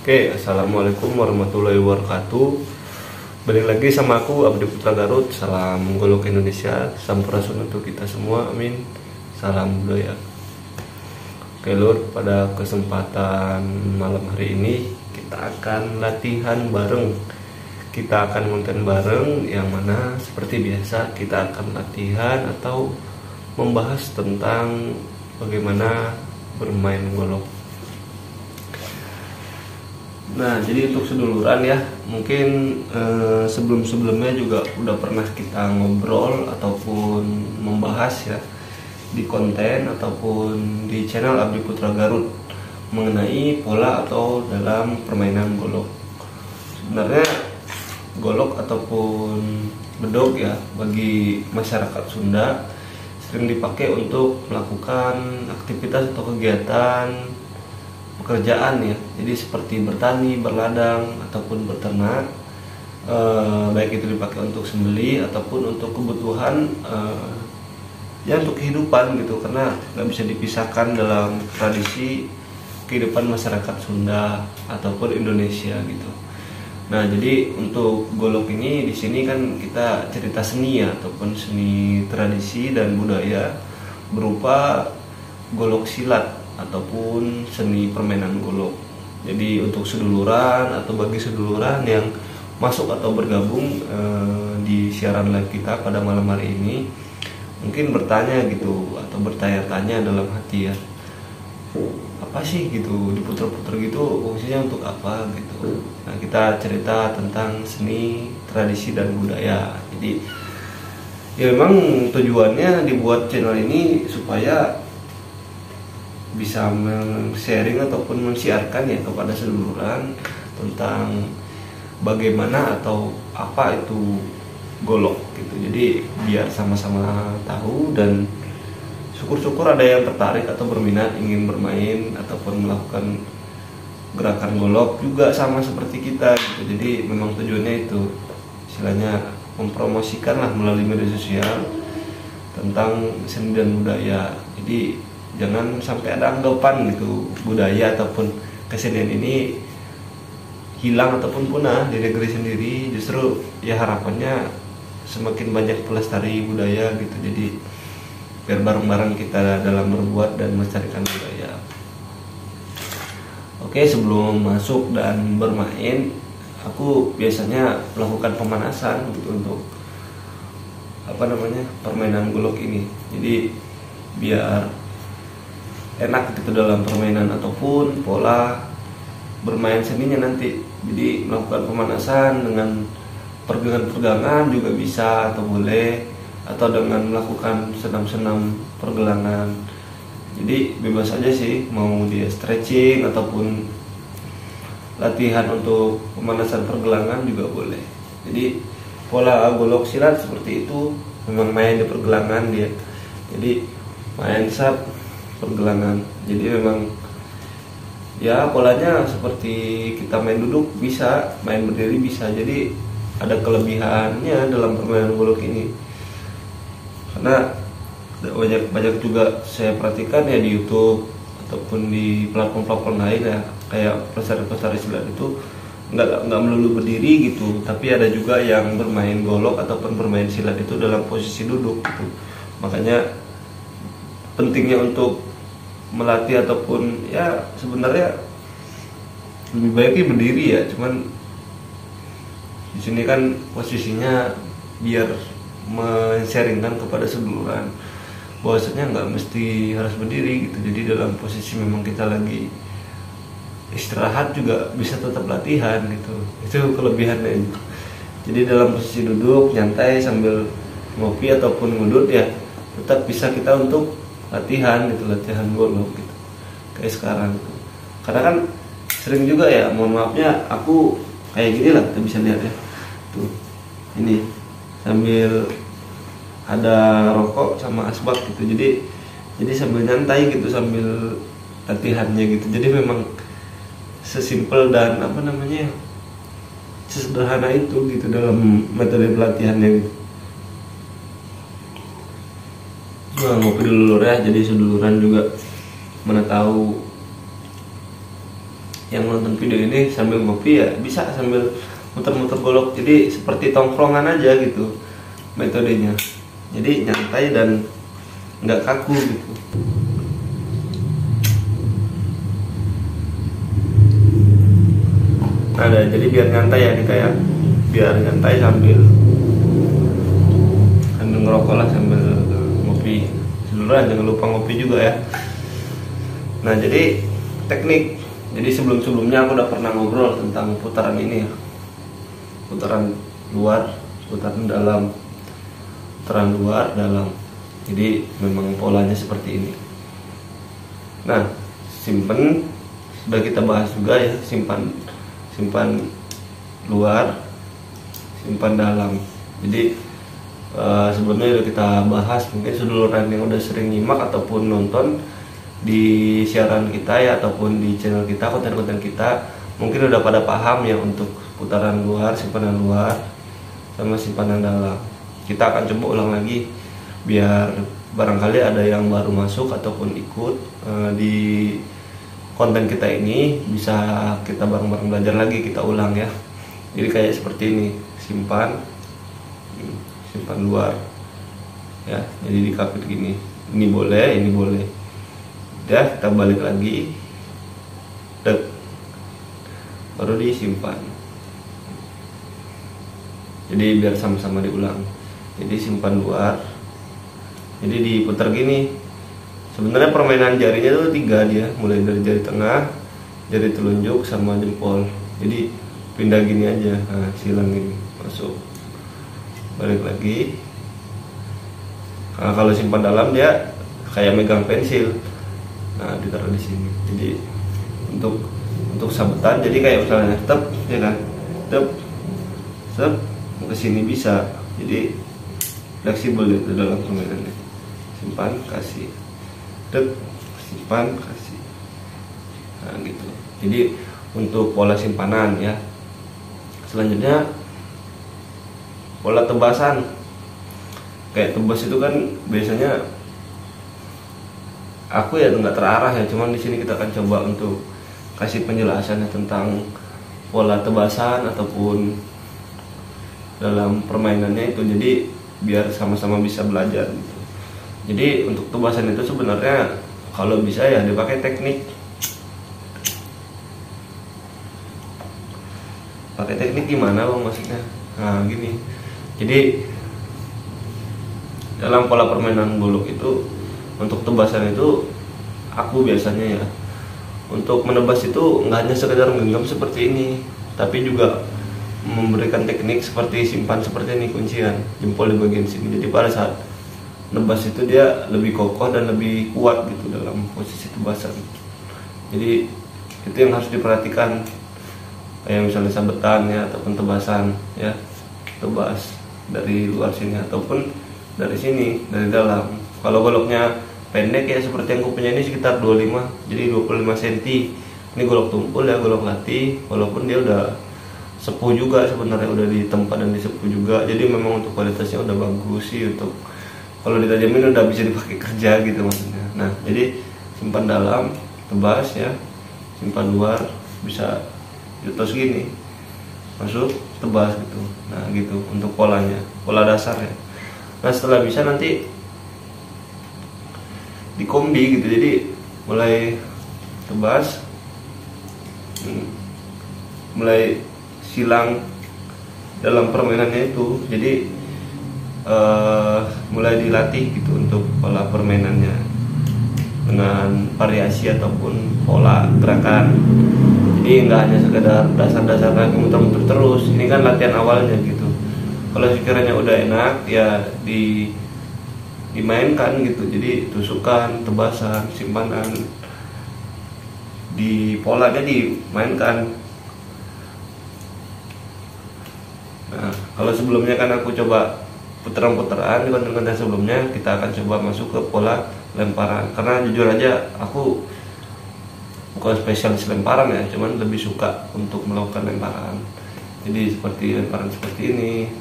Oke, assalamualaikum warahmatullahi wabarakatuh. Balik lagi sama aku Abdi Putra Garut. Salam golok Indonesia, sampurasun untuk kita semua, amin. Salam budaya. Oke lur, pada kesempatan malam hari ini kita akan latihan bareng. Kita akan konten bareng, yang mana seperti biasa kita akan latihan atau membahas tentang bagaimana bermain golok. Nah, jadi untuk seduluran ya, mungkin sebelum-sebelumnya juga udah pernah kita ngobrol ataupun membahas ya di konten ataupun di channel Abdi Putra Garut mengenai pola atau dalam permainan golok. Sebenarnya golok ataupun bedog ya bagi masyarakat Sunda sering dipakai untuk melakukan aktivitas atau kegiatan pekerjaan ya, jadi seperti bertani, berladang ataupun beternak, baik itu dipakai untuk sembeli ataupun untuk kebutuhan ya untuk kehidupan gitu, karena nggak bisa dipisahkan dalam tradisi kehidupan masyarakat Sunda ataupun Indonesia gitu. Nah, jadi untuk golok ini di sini kan kita cerita seni ya, ataupun seni tradisi dan budaya berupa golok silat ataupun seni permainan golok. Jadi untuk seduluran atau bagi seduluran yang masuk atau bergabung di siaran live kita pada malam hari ini, mungkin bertanya gitu atau bertanya-tanya dalam hati ya, apa sih gitu diputer-puter gitu, fungsinya untuk apa gitu. Nah, kita cerita tentang seni, tradisi dan budaya. Jadi ya memang tujuannya dibuat channel ini supaya bisa men-sharing ataupun mensiarkan ya kepada seduluran tentang bagaimana atau apa itu golok gitu. Jadi biar sama-sama tahu, dan syukur-syukur ada yang tertarik atau berminat ingin bermain ataupun melakukan gerakan golok juga sama seperti kita gitu. Jadi memang tujuannya itu istilahnya mempromosikan lah melalui media sosial tentang seni dan budaya. Jadi jangan sampai ada anggapan gitu budaya ataupun kesenian ini hilang ataupun punah di negeri sendiri. Justru ya harapannya semakin banyak pelestari budaya gitu. Jadi biar bareng-bareng kita dalam berbuat dan melestarikan budaya. Oke, sebelum masuk dan bermain, aku biasanya melakukan pemanasan gitu untuk permainan golok ini. Jadi biar enak gitu dalam permainan ataupun pola bermain seninya nanti. Jadi melakukan pemanasan dengan pergangan-pergangan juga bisa atau boleh, atau dengan melakukan senam-senam pergelangan. Jadi bebas aja sih, mau dia stretching ataupun latihan untuk pemanasan pergelangan juga boleh. Jadi pola golok silat seperti itu, memang main di pergelangan dia. Jadi main sap pergelangan. Jadi memang ya polanya seperti kita main duduk bisa, main berdiri bisa. Jadi ada kelebihannya dalam permainan golok ini, karena banyak juga saya perhatikan ya di YouTube ataupun di platform-platform lain ya, kayak pelestari silat itu nggak melulu berdiri gitu, tapi ada juga yang bermain golok ataupun bermain silat itu dalam posisi duduk gitu. Makanya pentingnya untuk melatih ataupun ya sebenarnya lebih baiknya berdiri ya, cuman di sini kan posisinya biar men-sharingkan kepada seduluran bahwasanya nggak mesti harus berdiri gitu. Jadi dalam posisi memang kita lagi istirahat juga bisa tetap latihan gitu. Itu kelebihannya. Jadi dalam posisi duduk nyantai sambil ngopi ataupun ngudut ya tetap bisa kita untuk latihan gitu, latihan golok gitu kayak sekarang. Karena kan sering juga ya, mohon maafnya aku kayak gini lah, kita bisa lihat ya tuh, ini sambil ada rokok sama asbak gitu. Jadi sambil nyantai gitu sambil latihannya gitu. Jadi memang sesimpel dan sesederhana itu gitu dalam metode pelatihannya gitu. Ngopi dulu ya, jadi seduluran juga mana tahu yang nonton video ini sambil ngopi ya bisa sambil muter-muter golok, jadi seperti tongkrongan aja gitu metodenya, jadi nyantai dan nggak kaku gitu. Ada, jadi biar nyantai ya kita ya, biar nyantai sambil ngerokok lah, sambil ngopi. Seluruhan jangan lupa ngopi juga ya. Nah jadi teknik, jadi sebelumnya aku udah pernah ngobrol tentang putaran ini ya, putaran luar, putaran dalam, putaran luar, dalam. Jadi memang polanya seperti ini. Nah simpen sudah kita bahas juga ya, simpan luar, simpan dalam. Jadi sebelumnya udah kita bahas, mungkin seduluran yang udah sering nyimak ataupun nonton di siaran kita ya, ataupun di channel kita, konten-konten kita, mungkin udah pada paham ya untuk putaran luar, simpanan luar, sama simpanan dalam. Kita akan coba ulang lagi biar barangkali ada yang baru masuk ataupun ikut di konten kita ini, bisa kita bareng-bareng belajar lagi, kita ulang ya. Jadi kayak seperti ini, simpan luar ya, jadi dikapit gini, ini boleh, ini boleh. Udah, kita balik lagi, baru disimpan. Jadi biar sama-sama diulang. Jadi simpan luar, jadi diputar gini. Sebenarnya permainan jarinya tuh 3 dia, mulai dari jari tengah, jari telunjuk, sama jempol. Jadi pindah gini aja, nah, silang gini, masuk, balik lagi. Nah, kalau simpan dalam dia kayak megang pensil, nah ditaruh di sini. Jadi untuk sabetan, jadi kayak misalnya tep, ya kan, tep, ke sini bisa. Jadi fleksibel itu dalam permainannya. Simpan, kasih, simpan, kasih. Nah gitu. Jadi untuk pola simpanan ya. Selanjutnya pola tebasan. Kayak tebas itu kan biasanya aku ya nggak terarah ya, cuman di sini kita akan coba untuk kasih penjelasannya tentang pola tebasan ataupun dalam permainannya itu, jadi biar sama-sama bisa belajar gitu. Jadi untuk tebasan itu sebenarnya kalau bisa ya dipakai teknik. Pakai teknik gimana bang maksudnya? Nah gini. Jadi dalam pola permainan golok itu, untuk tebasan itu aku biasanya ya, untuk menebas itu nggak hanya sekedar menggenggam seperti ini, tapi juga memberikan teknik seperti simpan seperti ini, kuncian jempol di bagian sini. Jadi pada saat nebas itu dia lebih kokoh dan lebih kuat gitu dalam posisi tebasan. Jadi itu yang harus diperhatikan, kayak misalnya sabetan ya, ataupun tebasan ya, tebas dari luar sini ataupun dari sini, dari dalam. Kalau goloknya pendek ya seperti yang aku punya ini sekitar 25, jadi 25 cm. Ini golok tumpul ya, golok latih, walaupun dia udah sepuh juga sebenarnya, udah ditempa dan disepuh juga. Jadi memang untuk kualitasnya udah bagus sih, untuk kalau ditajamin udah bisa dipakai kerja gitu maksudnya. Nah jadi simpan dalam, tebas ya, simpan luar, bisa jutos gini, masuk, tebas gitu. Nah gitu untuk polanya, pola dasar ya. Nah setelah bisa nanti dikombi gitu, jadi mulai tebas, mulai silang dalam permainannya itu. Jadi mulai dilatih gitu untuk pola permainannya dengan variasi ataupun pola gerakan. Jadi nggak hanya sekedar dasar-dasar lagi muter-muter terus. Ini kan latihan awalnya gitu. Kalau sekiranya udah enak ya dimainkan gitu. Jadi tusukan, tebasan, simpanan, di polanya dimainkan. Nah, kalau sebelumnya kan aku coba putaran-putaran di konten-konten sebelumnya, kita akan coba masuk ke pola lemparan. Karena jujur aja aku bukan spesialis lemparan ya, cuman lebih suka untuk melakukan lemparan. Jadi seperti lemparan seperti ini,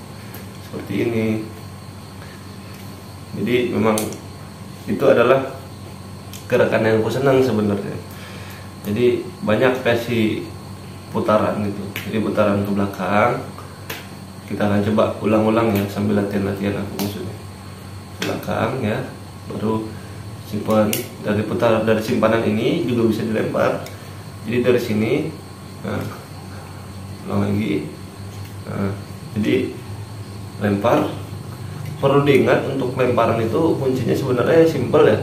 seperti ini. Jadi memang itu adalah gerakan yang aku senang sebenarnya. Jadi banyak versi putaran gitu. Jadi putaran ke belakang, kita akan coba ulang-ulang ya sambil latihan-latihan aku maksudnya. Belakang ya, baru simpan dari simpanan ini juga bisa dilempar. Jadi dari sini, nah, ulang lagi. Nah, jadi lempar. Perlu diingat untuk lemparan itu kuncinya sebenarnya simpel ya.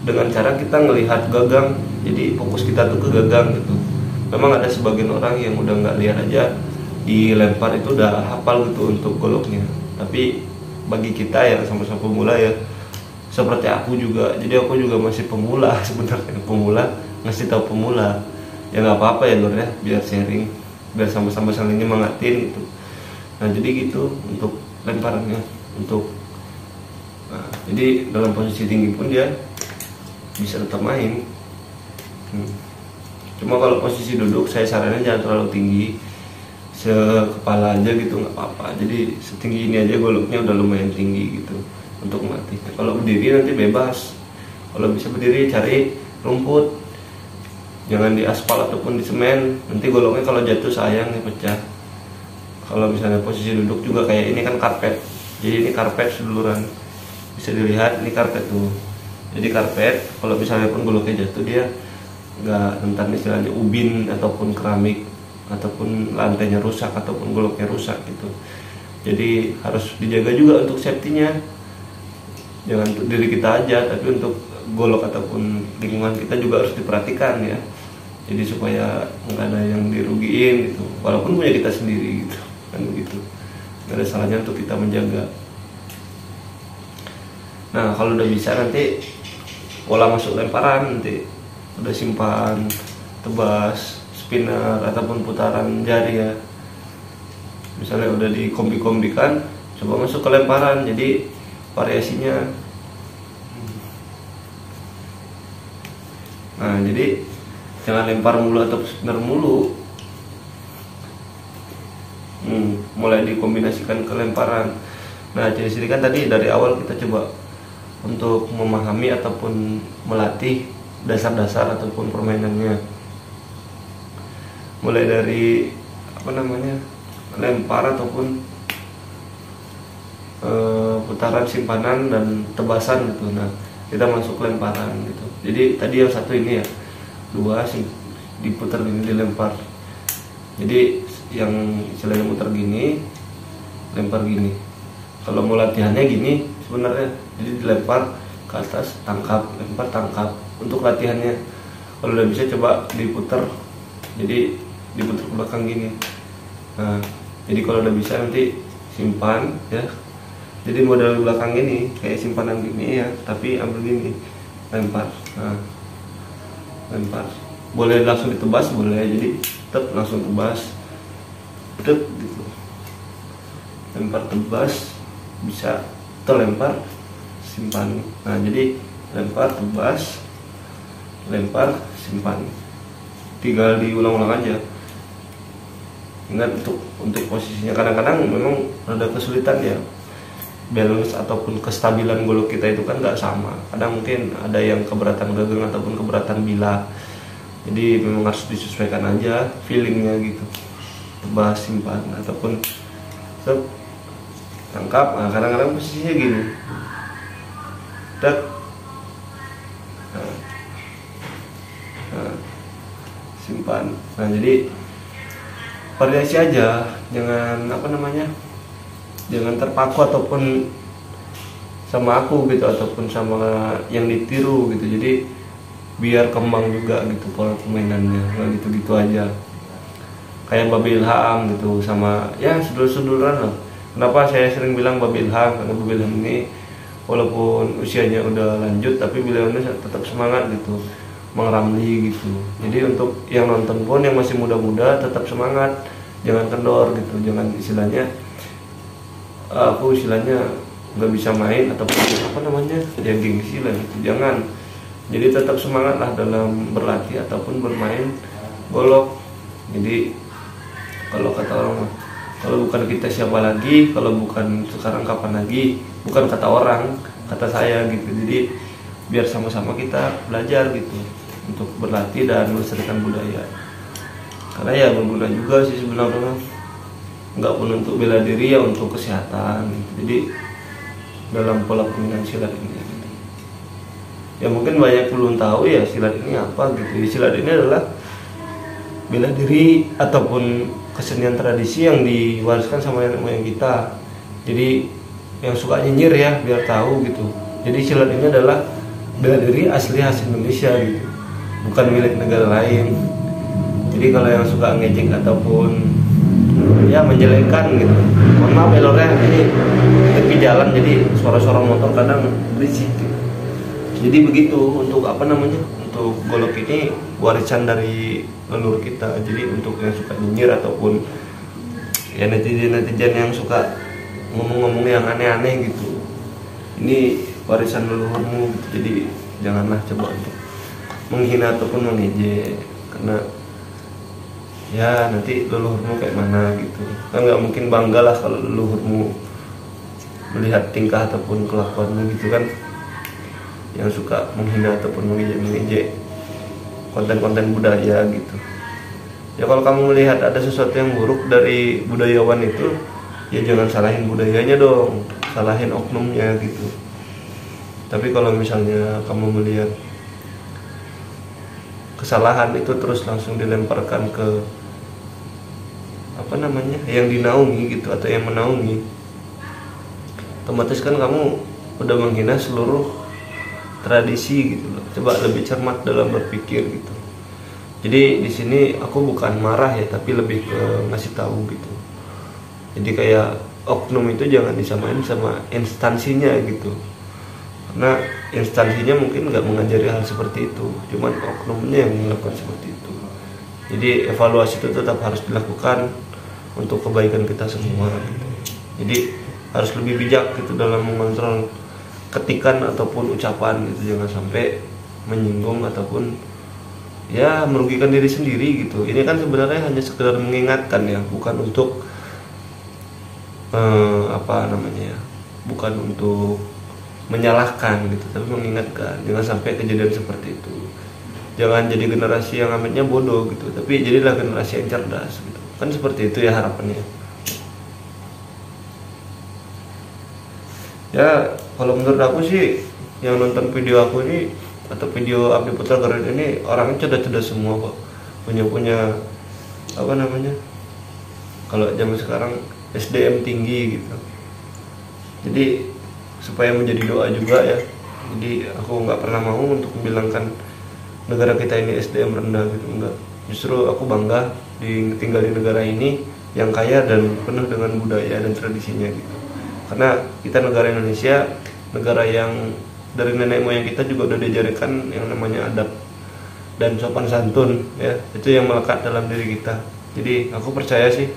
Dengan cara kita ngelihat gagang, jadi fokus kita tuh ke gagang gitu. Memang ada sebagian orang yang udah nggak lihat aja dilempar itu udah hafal gitu untuk goloknya. Tapi bagi kita yang sama-sama pemula ya, seperti aku juga, jadi aku juga masih pemula sebenarnya, pemula ngasih tahu pemula ya nggak apa-apa ya Lur ya, biar sharing, biar sama-sama saling nyemangatin gitu. Nah jadi gitu untuk lemparannya. Jadi dalam posisi tinggi pun dia bisa tetap main. Cuma kalau posisi duduk saya saranin jangan terlalu tinggi, sekepala aja gitu nggak apa-apa. Jadi setinggi ini aja goloknya udah lumayan tinggi gitu untuk melatih. Kalau berdiri nanti bebas. Kalau bisa berdiri cari rumput, jangan di aspal ataupun di semen. Nanti goloknya kalau jatuh sayang nih pecah. Kalau misalnya posisi duduk juga kayak ini kan karpet. Jadi ini karpet seduluran, bisa dilihat ini karpet tuh. Jadi karpet kalau misalnya pun goloknya jatuh dia nggak rentan istilahnya ubin ataupun keramik ataupun lantainya rusak ataupun goloknya rusak gitu. Jadi harus dijaga juga untuk safety-nya. Jangan untuk diri kita aja, tapi untuk golok ataupun lingkungan kita juga harus diperhatikan ya. Jadi supaya nggak ada yang dirugiin gitu. Walaupun punya kita sendiri gitu, kan begitu. Nggak ada salahnya untuk kita menjaga. Nah kalau udah bisa nanti pola masuk lemparan, nanti udah simpan, tebas, spinner ataupun putaran jari ya. Misalnya udah dikombi-kombikan, coba masuk ke lemparan. Jadi variasinya. Nah jadi jangan lempar mulu atau spinner mulu. Mulai dikombinasikan ke lemparan. Nah jadi sini kan tadi dari awal kita coba untuk memahami ataupun melatih dasar-dasar ataupun permainannya. Mulai dari lempar ataupun putaran simpanan dan tebasan gitu. Nah kita masuk lemparan gitu. Jadi tadi yang satu ini ya, dua diputar gini, dilempar. Jadi yang istilahnya muter gini, lempar gini. Kalau mau latihannya gini sebenarnya, jadi dilempar ke atas, tangkap, lempar, tangkap. Untuk latihannya, kalau udah bisa coba diputer, jadi diputer ke belakang gini. Nah, jadi kalau udah bisa nanti simpan ya. Jadi model belakang ini kayak simpanan gini ya, tapi ambil gini, lempar. Nah, lempar. Boleh langsung ditebas, boleh. Jadi tetap langsung tebas, tetap gitu. Lempar tebas, bisa terlempar, simpan. Nah jadi lempar tebas, lempar simpan, tinggal diulang-ulang aja. Ingat untuk posisinya kadang-kadang memang ada kesulitan ya, balance ataupun kestabilan golok kita itu kan nggak sama. Kadang mungkin ada yang keberatan gagang ataupun keberatan bilah, jadi memang harus disesuaikan aja feelingnya gitu. Tebas, simpan ataupun tangkap. Nah kadang-kadang posisinya gini, nah, simpan. Nah jadi variasi aja, jangan jangan terpaku ataupun sama aku gitu ataupun sama yang ditiru gitu. Jadi biar kembang juga gitu pola permainannya, nggak gitu-gitu aja kayak Babi Ilham gitu sama ya sedul-seduluran lah. Kenapa saya sering bilang Babi Ilham? Karena Babi Ilham ini walaupun usianya udah lanjut tapi beliaunya tetap semangat gitu, mengeramli gitu. Jadi untuk yang nonton pun yang masih muda-muda tetap semangat, jangan kendor gitu, jangan istilahnya aku nggak bisa main ataupun ya gengsi lah gitu, jangan. Jadi tetap semangat lah dalam berlatih ataupun bermain golok. Jadi kalau kata orang, kalau bukan kita siapa lagi, kalau bukan sekarang kapan lagi, bukan kata orang, kata saya gitu. Jadi biar sama-sama kita belajar gitu. untuk berlatih dan melestarikan budaya. Karena ya berguna juga sih sebenarnya, nggak pun untuk bela diri ya, untuk kesehatan gitu. Jadi dalam pola penggunaan silat ini gitu. Ya mungkin banyak belum tahu ya silat ini apa gitu. Silat ini adalah bela diri ataupun kesenian tradisi yang diwariskan sama nenek moyang kita. Jadi yang suka nyinyir ya biar tahu gitu. Jadi silat ini adalah bela diri asli khas Indonesia gitu, bukan milik negara lain. Jadi kalau yang suka ngejek ataupun ya menjelekkan gitu, mohon maaf ya lornya, ini tepi jalan jadi suara-suara motor kadang berisik gitu. Jadi begitu untuk apa namanya, untuk golok ini warisan dari leluhur kita. Jadi untuk yang suka nyinyir ataupun ya netizen yang suka ngomong-ngomong yang aneh-aneh gitu, ini warisan leluhurmu gitu. Jadi janganlah coba untuk menghina ataupun mengejek, karena ya nanti leluhurmu kayak mana gitu kan. Nggak mungkin bangga lah kalau leluhurmu melihat tingkah ataupun kelakuanmu gitu kan, yang suka menghina ataupun mengejek konten-konten budaya gitu. Ya kalau kamu melihat ada sesuatu yang buruk dari budayawan itu, ya jangan salahin budayanya dong, salahin oknumnya gitu. Tapi kalau misalnya kamu melihat kesalahan itu terus langsung dilemparkan ke apa namanya, yang dinaungi gitu atau yang menaungi, otomatis kan kamu udah menghina seluruh tradisi gitu loh. Coba lebih cermat dalam berpikir gitu. Jadi di sini aku bukan marah ya, tapi lebih ke ngasih tahu gitu. Jadi kayak oknum itu jangan disamain sama instansinya gitu, karena instansinya mungkin nggak mengajari hal seperti itu, cuman oknumnya yang melakukan seperti itu. Jadi evaluasi itu tetap harus dilakukan untuk kebaikan kita semua gitu. Jadi harus lebih bijak gitu dalam mengontrol ketikan ataupun ucapan gitu, jangan sampai menyinggung ataupun ya merugikan diri sendiri gitu. Ini kan sebenarnya hanya sekedar mengingatkan ya, bukan untuk apa namanya ya, bukan untuk menyalahkan gitu, tapi mengingatkan jangan sampai kejadian seperti itu. Jangan jadi generasi yang amatnya bodoh gitu, tapi jadilah generasi yang cerdas gitu. Kan seperti itu ya harapannya. Ya kalau menurut aku sih yang nonton video aku ini atau video Abdi Putra Garut ini orangnya cerdas-cerdas semua kok, punya apa namanya, kalau zaman sekarang SDM tinggi gitu. Jadi supaya menjadi doa juga ya. Jadi aku nggak pernah mau untuk membilangkan negara kita ini SDM rendah gitu, enggak. Justru aku bangga tinggal di negara ini yang kaya dan penuh dengan budaya dan tradisinya gitu. Karena kita negara Indonesia, negara yang dari nenek moyang kita juga udah diajarkan yang namanya adab dan sopan santun ya. Itu yang melekat dalam diri kita. Jadi aku percaya sih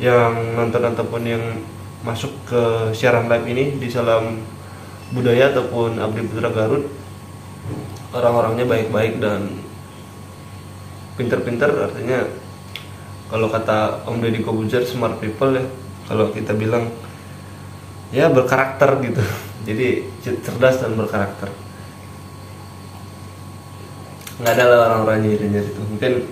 yang nonton ataupun yang masuk ke siaran live ini di Salam Budaya ataupun Abdi Putra Garut, orang-orangnya baik-baik dan pinter-pinter. Artinya kalau kata Om Deddy Kobuzer, smart people ya, kalau kita bilang ya berkarakter gitu. Jadi cerdas dan berkarakter. Nggak ada lah orang-orang nyinyir itu. Mungkin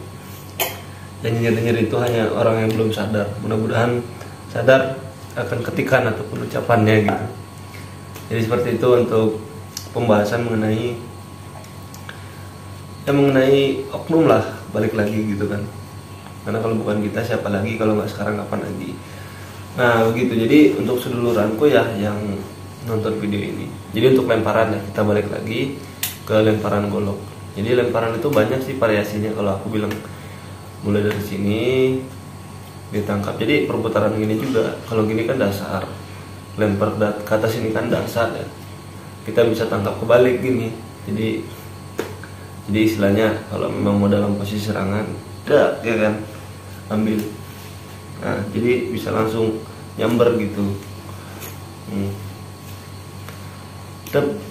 yang nyinyir itu hanya orang yang belum sadar. Mudah-mudahan sadar akan ketikan ataupun ucapannya gitu. Jadi seperti itu untuk pembahasan mengenai oknum lah, balik lagi gitu kan. Karena kalau bukan kita siapa lagi, kalau nggak sekarang kapan lagi. Nah begitu. Jadi untuk seduluranku ya yang nonton video ini, jadi untuk lemparan ya, kita balik lagi ke lemparan golok. Jadi lemparan itu banyak sih variasinya. Kalau aku bilang mulai dari sini ditangkap, jadi perputaran gini juga. Kalau gini kan dasar, lempar ke atas ini kan dasar ya, kita bisa tangkap kebalik gini. Jadi istilahnya kalau memang mau dalam posisi serangan, ya kan, ambil. Nah jadi bisa langsung nyamber gitu.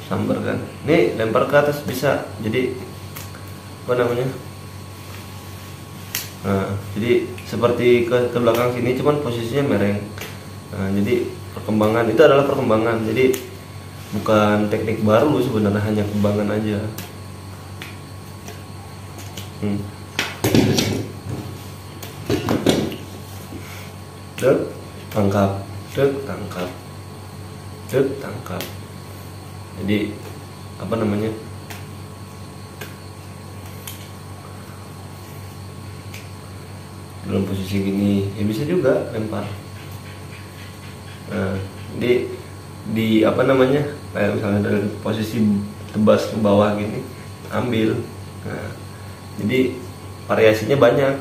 Sambar kan, nih lempar ke atas bisa. Jadi apa namanya, nah jadi seperti ke belakang sini, cuman posisinya mereng. Nah jadi perkembangan itu adalah perkembangan, jadi bukan teknik baru sebenarnya, hanya kembangan aja. Dek, tangkap, dek, tangkap, dek, tangkap. Jadi apa namanya, dalam posisi gini ya bisa juga lempar. Nah, di apa namanya, kayak misalnya dari posisi tebas ke bawah gini, ambil. Nah, jadi variasinya banyak.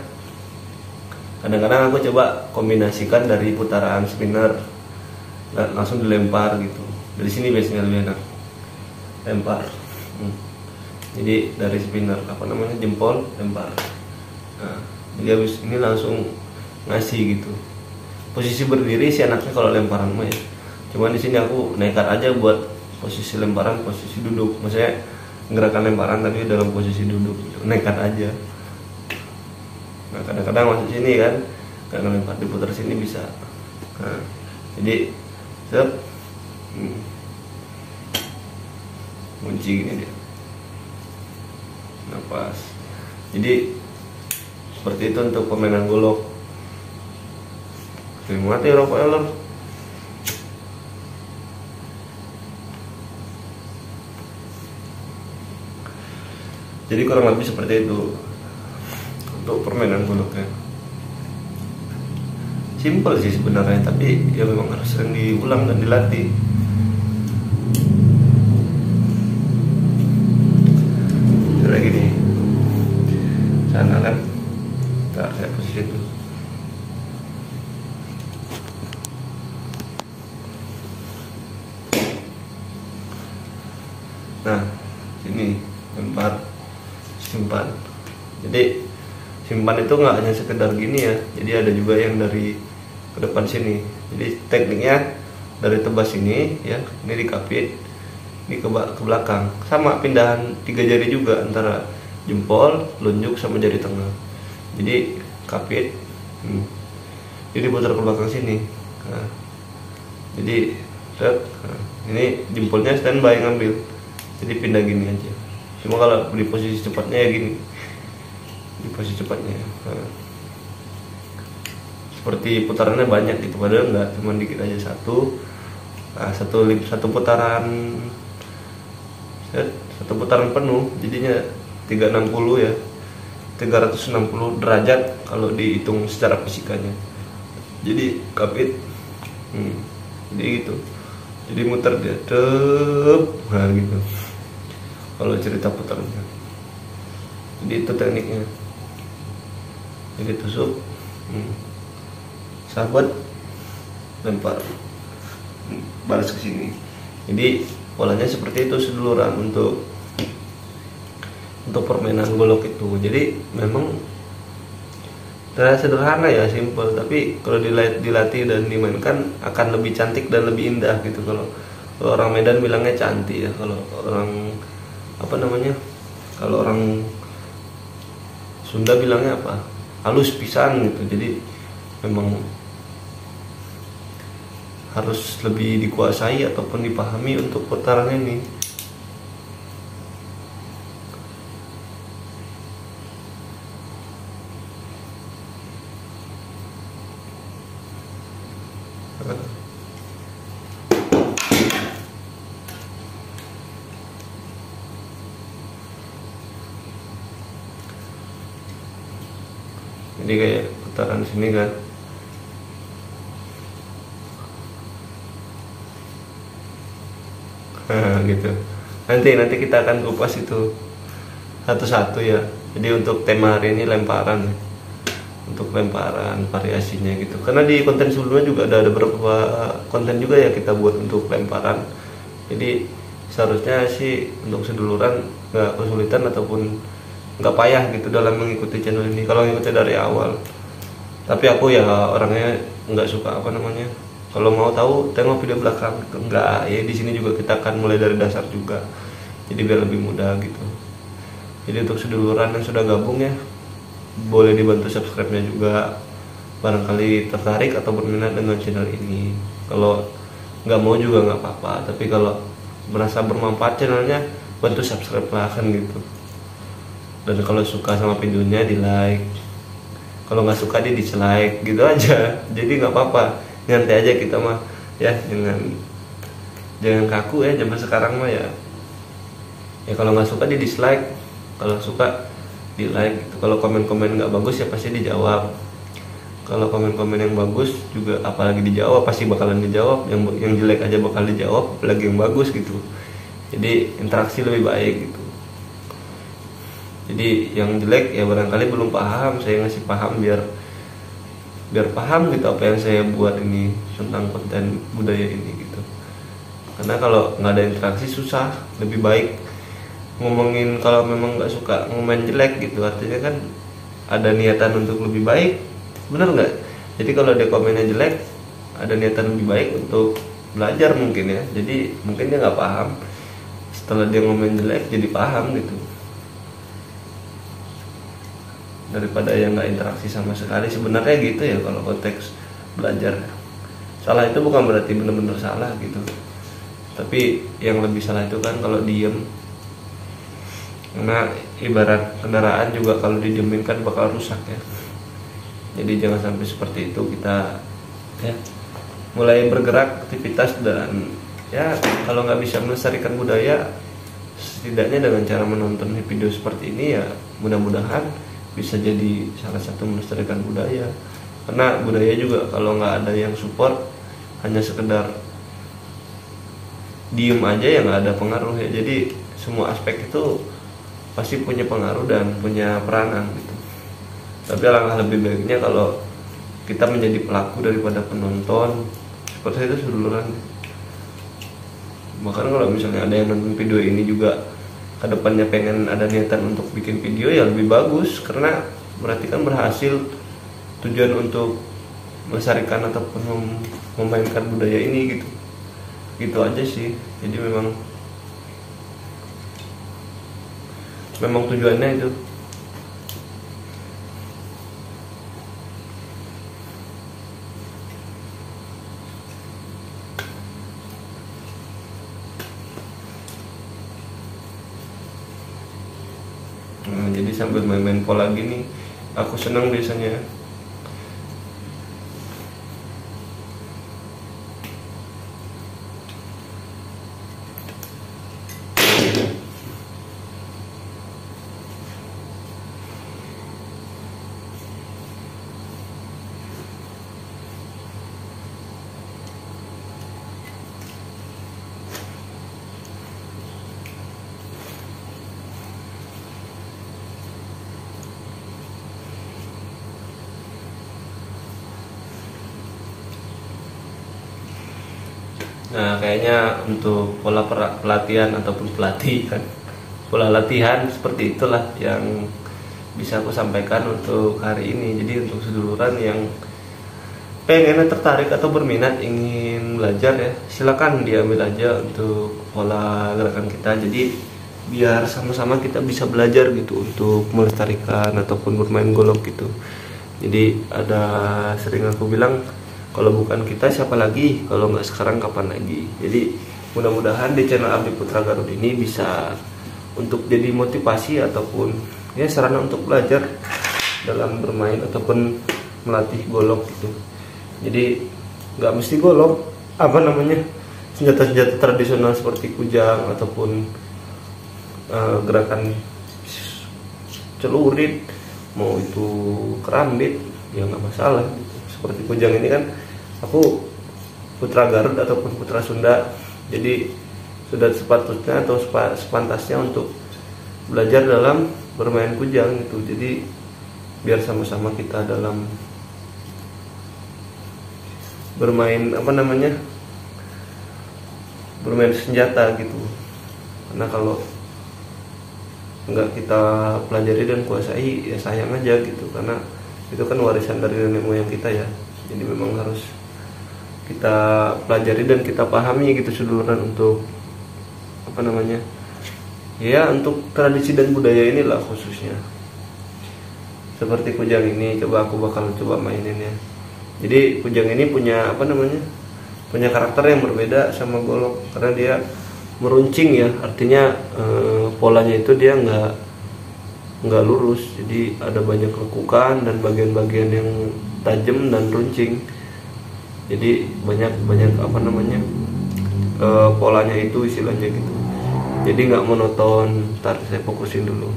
Kadang-kadang aku coba kombinasikan dari putaran spinner, langsung dilempar gitu. Dari sini biasanya lebih enak lempar. Jadi dari spinner apa namanya, jempol lempar. Nah, jadi habis ini langsung ngasih gitu. Posisi berdiri sih enaknya kalau lemparan mah ya. Cuman di sini aku nekat aja buat posisi lemparan, posisi duduk. Maksudnya gerakan lemparan tapi dalam posisi duduk gitu. Nekat aja. Nah, kadang-kadang masuk sini kan, karena lempar diputar sini bisa. Nah, jadi sep, kunci gini dia. Napas. Jadi seperti itu untuk permainan golok. Terima kasih Rottweiler. Jadi kurang lebih seperti itu untuk permainan goloknya. Simple sih sebenarnya, tapi ya memang harus sering diulang dan dilatih. Lagi nih, sana kan, ntar saya posisi dulu. Nah, sini lempar, simpan. Jadi simpan itu nggak hanya sekedar gini ya, jadi ada juga yang dari ke depan sini. Jadi tekniknya dari tebas ini ya, ini dikapit, ini ke belakang. Sama pindahan 3 jari juga antara jempol, telunjuk sama jari tengah. Jadi kapit, jadi putar ke belakang sini. Nah, jadi ini jempolnya standby ngambil. Jadi pindah gini aja. Cuma kalau di posisi cepatnya ya gini, di posisi cepatnya. Nah, seperti putarannya banyak gitu, padahal nggak, cuma dikit aja satu. Nah, satu putaran, satu putaran penuh, jadinya 360 ya, 360 derajat kalau dihitung secara fisikanya. Jadi kapit, jadi gitu. Jadi muter dia, nah gitu. Kalau cerita putarnya, jadi itu tekniknya. Jadi tusuk, sahabat, lempar, balas ke sini. Jadi polanya seperti itu seduluran untuk permainan golok itu. Jadi memang sederhana ya, simple, tapi kalau dilatih dan dimainkan akan lebih cantik dan lebih indah gitu. Kalau orang Medan bilangnya cantik ya, kalau orang apa namanya, kalau orang Sunda bilangnya apa, halus pisan gitu. Jadi memang harus lebih dikuasai ataupun dipahami untuk putaran ini. Jadi kayak putaran sini kan, gitu. Nanti kita akan kupas itu satu-satu ya. Jadi untuk tema hari ini lemparan, untuk lemparan variasinya gitu. Karena di konten sebelumnya juga ada beberapa konten juga ya kita buat untuk lemparan. Jadi seharusnya sih untuk seduluran nggak kesulitan ataupun nggak payah gitu dalam mengikuti channel ini kalau ngikuti dari awal. Tapi aku ya orangnya nggak suka apa namanya, kalau mau tahu tengok video belakang gitu. Enggak ya, di sini juga kita akan mulai dari dasar juga, jadi biar lebih mudah gitu. Jadi untuk seduluran yang sudah gabung ya, boleh dibantu subscribe-nya juga, barangkali tertarik atau berminat dengan channel ini. Kalau nggak mau juga nggak apa-apa, tapi kalau merasa bermanfaat channelnya, bantu subscribe lah kan gitu. dan kalau suka sama videonya di like, kalau nggak suka dia dislike gitu aja. Jadi nggak apa-apa, nyantai aja kita mah ya, jangan kaku ya zaman sekarang mah ya. Ya kalau nggak suka di dislike, kalau suka di like gitu. Kalau komen-komen nggak bagus ya pasti dijawab, kalau komen-komen yang bagus juga apalagi dijawab, pasti bakalan dijawab. Yang jelek aja bakal dijawab, apalagi yang bagus gitu. Jadi interaksi lebih baik gitu. Jadi yang jelek ya barangkali belum paham, saya ngasih paham biar paham gitu apa yang saya buat ini tentang konten budaya ini gitu. Karena kalau nggak ada interaksi susah. Lebih baik ngomongin, kalau memang nggak suka ngomen jelek gitu, artinya kan ada niatan untuk lebih baik, bener nggak? Jadi kalau dia komennya jelek, ada niatan lebih baik untuk belajar mungkin ya. Jadi mungkin dia nggak paham, setelah dia ngomen jelek jadi paham gitu, daripada yang nggak interaksi sama sekali. Sebenarnya gitu ya kalau konteks belajar. Salah itu bukan berarti benar-benar salah gitu, tapi yang lebih salah itu kan kalau diem. Karena ibarat kendaraan juga, kalau didiemin kan bakal rusak ya. Jadi jangan sampai seperti itu, kita ya mulai bergerak aktivitas. Dan ya kalau nggak bisa melestarikan budaya, setidaknya dengan cara menonton video seperti ini ya mudah-mudahan bisa jadi salah satu melestarikan budaya. Karena budaya juga kalau nggak ada yang support, hanya sekedar diem aja ya nggak ada pengaruh ya. Jadi semua aspek itu pasti punya pengaruh dan punya peranan gitu. Tapi alangkah lebih baiknya kalau kita menjadi pelaku daripada penonton. Seperti itu seduluran. Bahkan kalau misalnya ada yang nonton video ini juga kedepannya pengen ada niatan untuk bikin video, ya lebih bagus, karena berarti kan berhasil tujuan untuk melestarikan ataupun memainkan budaya ini gitu aja sih. Jadi memang tujuannya itu. Nah, jadi sambil main-main pola gini aku senang biasanya. Nah, kayaknya untuk pola pelatihan ataupun pola latihan seperti itulah yang bisa aku sampaikan untuk hari ini. Jadi untuk seduluran yang pengen tertarik atau berminat ingin belajar ya, silakan diambil aja untuk pola gerakan kita. Jadi biar sama-sama kita bisa belajar gitu untuk melestarikan ataupun bermain golok gitu. Jadi ada sering aku bilang, kalau bukan kita siapa lagi, kalau nggak sekarang kapan lagi. Jadi mudah-mudahan di channel Abdi Putra Garut ini bisa untuk jadi motivasi ataupun ya sarana untuk belajar dalam bermain ataupun melatih golok gitu. Jadi nggak mesti golok, senjata-senjata tradisional seperti kujang ataupun gerakan celurit, mau itu kerambit ya nggak masalah gitu. Seperti kujang ini kan aku putra Garut ataupun putra Sunda, jadi sudah sepatutnya atau sepantasnya untuk belajar dalam bermain kujang gitu. Jadi biar sama-sama kita dalam bermain bermain senjata gitu. Karena kalau nggak kita pelajari dan kuasai ya sayang aja gitu, karena itu kan warisan dari nenek moyang kita ya. Jadi memang harus kita pelajari dan kita pahami gitu seduluran untuk ya untuk tradisi dan budaya inilah khususnya. Seperti kujang ini aku bakal coba mainin ya. Jadi kujang ini punya punya karakter yang berbeda sama golok, karena dia meruncing ya, artinya polanya itu dia nggak nggak lurus, jadi ada banyak lekukan dan bagian-bagian yang tajam dan runcing. Jadi banyak apa namanya, polanya itu istilahnya gitu. Jadi nggak monoton. Ntar saya fokusin dulu.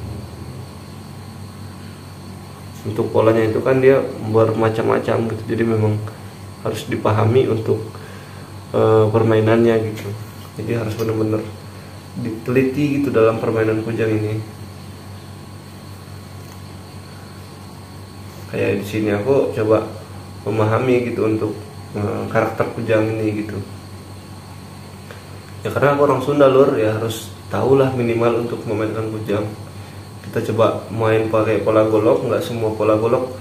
Untuk polanya itu kan dia bermacam-macam gitu, jadi memang harus dipahami untuk permainannya gitu. Jadi harus benar-benar diteliti gitu dalam permainan kujang ini. Kayak di sini aku coba memahami gitu untuk karakter kujang ini gitu. Ya karena aku orang Sunda lur, ya harus tahulah minimal untuk memainkan kujang. Kita coba main pakai pola golok, nggak semua pola golok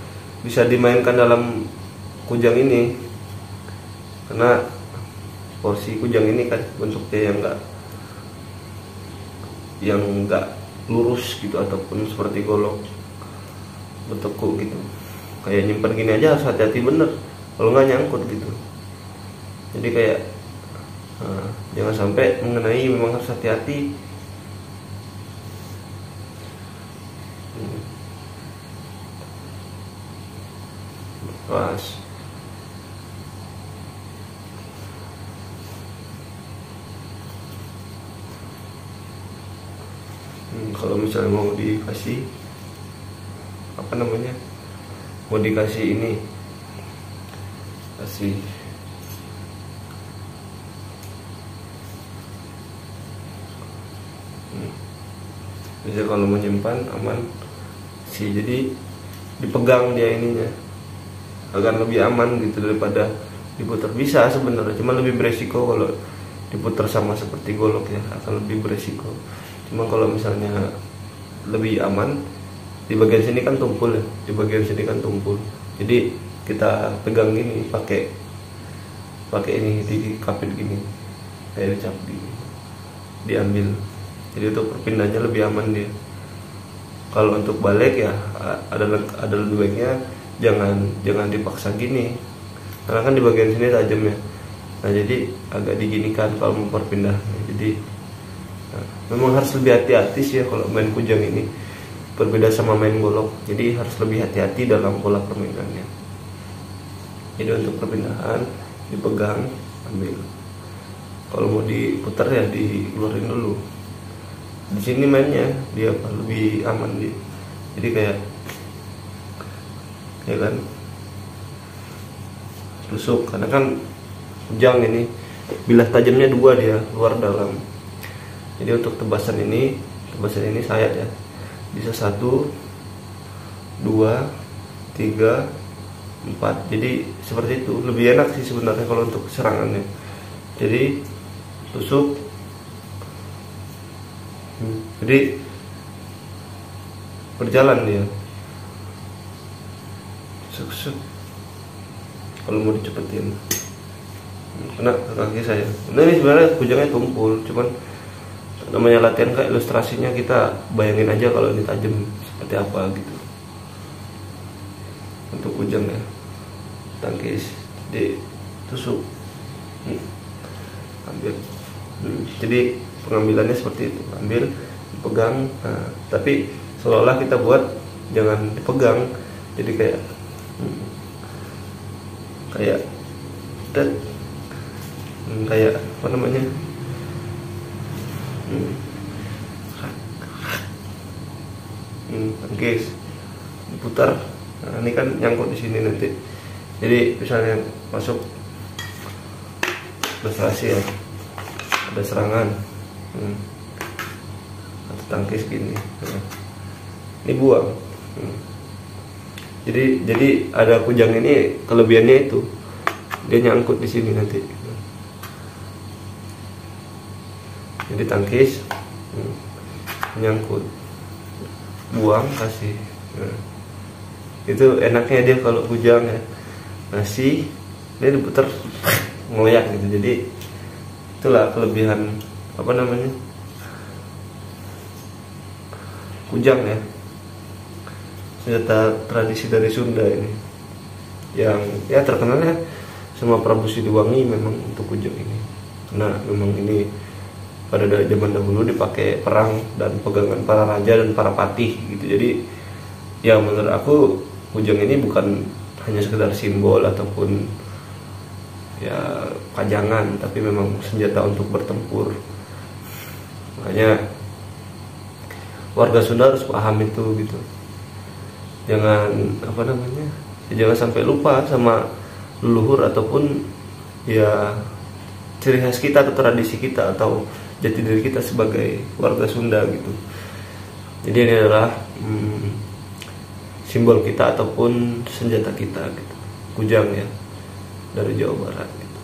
bisa dimainkan dalam kujang ini. Karena porsi kujang ini kan bentuknya yang nggak lurus gitu, ataupun seperti golok bertekuk gitu. Kayak nyimpen gini aja harus hati-hati bener, kalau nggak nyangkut gitu. Jadi kayak jangan sampai mengenai, memang harus hati-hati. Pas. Kalau misalnya mau dikasih apa namanya, mau dikasih ini, kasih bisa kalau menyimpan aman sih, jadi dipegang dia ininya agar lebih aman gitu daripada diputar. Bisa sebenarnya, cuma lebih beresiko kalau diputar sama seperti golok ya, akan lebih beresiko. Cuma kalau misalnya lebih aman, di bagian sini kan tumpul ya, di bagian sini kan tumpul, jadi kita pegang gini, pakai ini dikapit gini, kayak dicap gini, diambil. Jadi untuk perpindahannya lebih aman dia. Kalau untuk balik ya ada lebih baiknya jangan dipaksa gini, karena kan di bagian sini tajam ya. Nah jadi agak diginikan kalau mau perpindah. Jadi memang harus lebih hati-hati sih ya kalau main kujang ini, berbeda sama main golok. Jadi harus lebih hati-hati dalam pola permainannya. Jadi untuk perpindahan dipegang, ambil. Kalau mau diputar ya dikeluarin dulu. Di sini mainnya dia lebih aman dia. Jadi kayak kan tusuk, karena kan kujang ini bilah tajamnya 2 dia, luar dalam. Jadi untuk tebasan ini sayat ya, bisa 1, 2, 3, 4. Jadi seperti itu lebih enak sih sebenarnya kalau untuk serangannya. Jadi tusuk, jadi berjalan dia, suk. Kalau mau dicepetin kena ke kaki saya. Nah ini sebenarnya kujangnya tumpul, cuman namanya latihan kayak ilustrasinya, kita bayangin aja kalau ini tajam seperti apa gitu. Untuk kujang ya, tangkis ditusuk, ambil. Jadi pengambilannya seperti itu, ambil, dipegang. Nah, tapi seolah-olah kita buat jangan dipegang, jadi kayak apa namanya, guys, diputar. Nah, ini kan nyangkut di sini nanti. Jadi misalnya masuk ilustrasi ya, ada serangan atau tangkis gini, ini buang. Jadi ada kujang ini kelebihannya itu dia nyangkut di sini nanti. Jadi tangkis, nyangkut, buang, kasih. Itu enaknya dia kalau kujang ya, ngasih dia diputar ngoyak gitu. Jadi itulah kelebihan apa namanya, kujang ya, senjata tradisi dari Sunda ini, yang ya terkenalnya sama Prabu Siliwangi memang untuk kujang ini, karena memang ini pada dari zaman dahulu dipakai perang dan pegangan para raja dan para patih gitu. Jadi ya menurut aku kujang ini bukan hanya sekedar simbol ataupun ya pajangan, tapi memang senjata untuk bertempur. Makanya warga Sunda harus paham itu gitu. Jangan jangan sampai lupa sama leluhur ataupun ya ciri khas kita atau tradisi kita atau jati diri kita sebagai warga Sunda gitu. Jadi ini adalah simbol kita ataupun senjata kita gitu. Kujang ya, dari Jawa Barat gitu.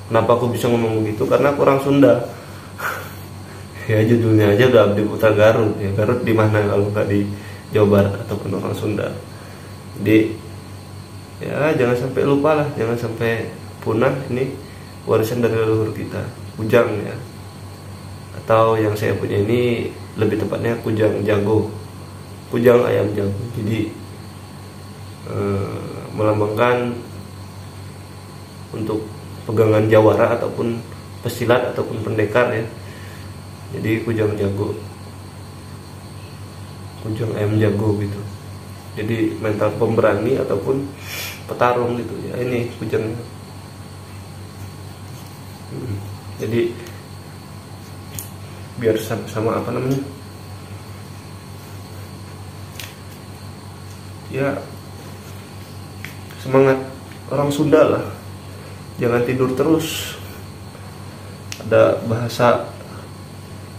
Kenapa aku bisa ngomong begitu? Karena aku orang Sunda. Ya judulnya aja udah Abdi Putra Garut. Ya Garut di mana kalau nggak di Jawa Barat ataupun orang Sunda. Jadi ya jangan sampai lupa lah, jangan sampai punah ini warisan dari leluhur kita, kujang ya. Atau yang saya punya ini lebih tepatnya kujang jago, kujang ayam jago. Jadi melambangkan untuk pegangan jawara ataupun pesilat ataupun pendekar ya. Jadi kujang jago, kujang ayam jago gitu. Jadi mental pemberani ataupun petarung gitu ya. Ini kujang. Jadi biar sama-sama ya semangat orang Sunda lah. Jangan tidur terus. Ada bahasa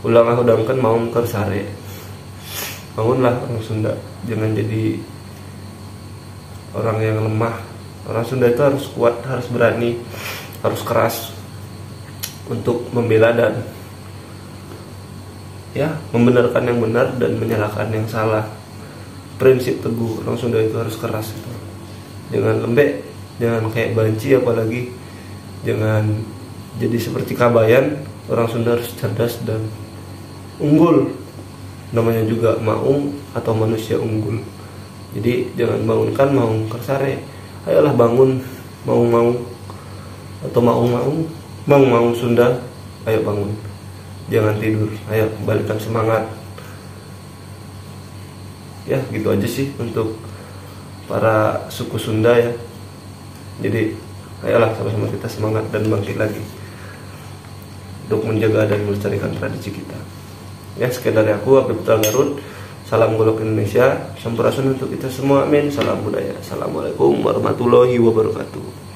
ulang udangkan mau kersare. Bangunlah orang Sunda, jangan jadi orang yang lemah. Orang Sunda itu harus kuat, harus berani, harus keras untuk membela dan ya membenarkan yang benar dan menyalahkan yang salah. Prinsip teguh orang Sunda itu harus keras itu. Jangan lembek, jangan kayak banci, apalagi jangan jadi seperti Kabayan. Orang Sunda harus cerdas dan unggul. Namanya juga maung atau manusia unggul. Jadi jangan bangunkan maung kersare. Ayolah bangun maung atau maung Sunda. Ayo bangun. Jangan tidur. Ayo balikan semangat. Ya gitu aja sih untuk para suku Sunda ya. Jadi ayolah sama-sama kita semangat dan bangkit lagi untuk menjaga dan melestarikan tradisi kita. Ya sekian dari aku, Abdi Putra Garut. Salam Golok Indonesia, sampurasun untuk kita semua, amin. Salam budaya. Assalamualaikum warahmatullahi wabarakatuh.